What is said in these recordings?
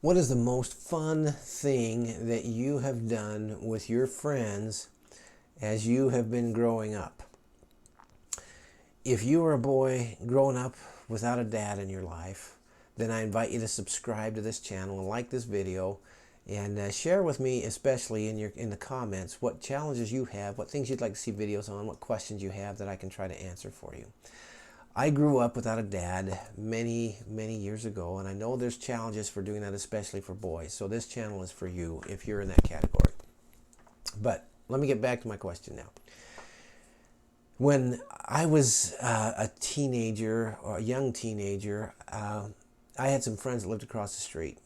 What is the most fun thing that you have done with your friends as you have been growing up? If you were a boy growing up without a dad in your life, then I invite you to subscribe to this channel and like this video, and share with me, especially in the comments, what challenges you have, what things you'd like to see videos on, what questions you have that I can try to answer for you. I grew up without a dad many years ago, and I know there's challenges for doing that, especially for boys. So this channel is for you if you're in that category. But let me get back to my question now. When I was a teenager, or a young teenager, I had some friends that lived across the street.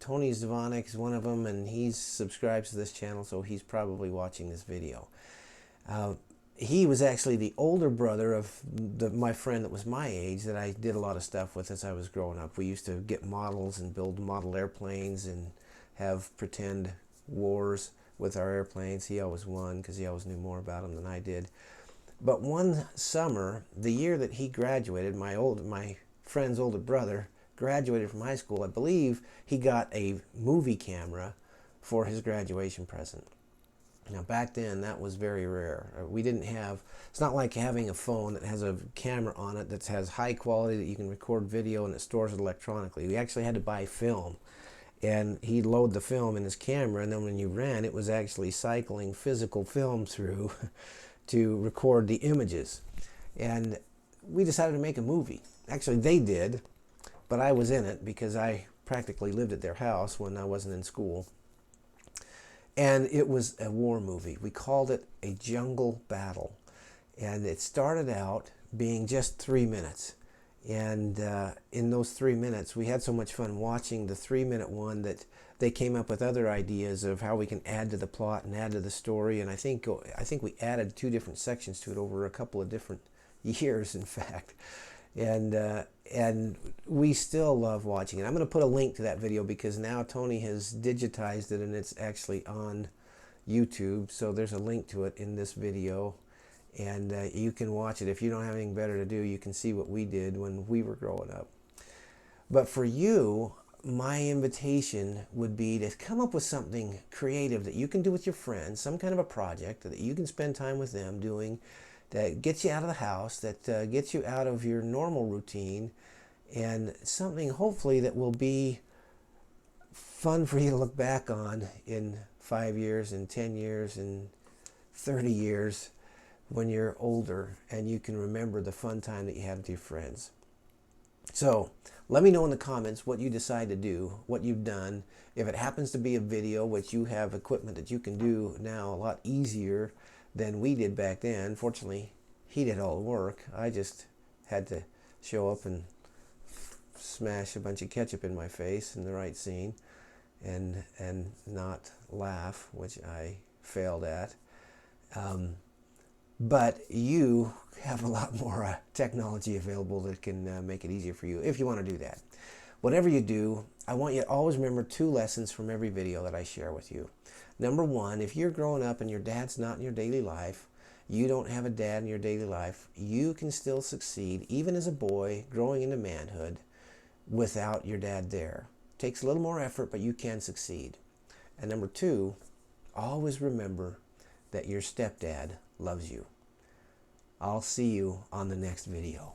Tony Zvonek is one of them, and he subscribes to this channel, so he's probably watching this video. He was actually the older brother of my friend that was my age that I did a lot of stuff with as I was growing up. We used to get models and build model airplanes and have pretend wars with our airplanes. He always won because he always knew more about them than I did. But one summer, the year that he graduated, my friend's older brother graduated from high school. I believe he got a movie camera for his graduation present. Now back then that was very rare. We didn't have, it's not like having a phone that has a camera on it that has high quality that you can record video and it stores it electronically. We actually had to buy film, and he'd load the film in his camera, and then when you ran, it was actually cycling physical film through to record the images. And we decided to make a movie. Actually they did, but I was in it because I practically lived at their house when I wasn't in school. And it was a war movie. We called it A Jungle Battle. And it started out being just 3 minutes. And in those 3 minutes, we had so much fun watching the 3-minute one that they came up with other ideas of how we can add to the plot and add to the story. And I think we added 2 different sections to it over a couple of different years, in fact. And we still love watching it. I'm going to put a link to that video because now Tony has digitized it and it's actually on YouTube. So there's a link to it in this video, and you can watch it. If you don't have anything better to do, you can see what we did when we were growing up. But for you, my invitation would be to come up with something creative that you can do with your friends, some kind of a project that you can spend time with them doing, that gets you out of the house, that gets you out of your normal routine, and something hopefully that will be fun for you to look back on in 5 years, and 10 years, and 30 years when you're older and you can remember the fun time that you had with your friends. So let me know in the comments what you decide to do, what you've done. If it happens to be a video, which you have equipment that you can do now a lot easier than we did back then. Fortunately, he did all the work. I just had to show up and smash a bunch of ketchup in my face in the right scene and not laugh, which I failed at. But you have a lot more technology available that can make it easier for you if you want to do that. Whatever you do, I want you to always remember 2 lessons from every video that I share with you. Number 1, if you're growing up and your dad's not in your daily life, you don't have a dad in your daily life, you can still succeed, even as a boy growing into manhood, without your dad there. It takes a little more effort, but you can succeed. And number 2, always remember that your stepdad loves you. I'll see you on the next video.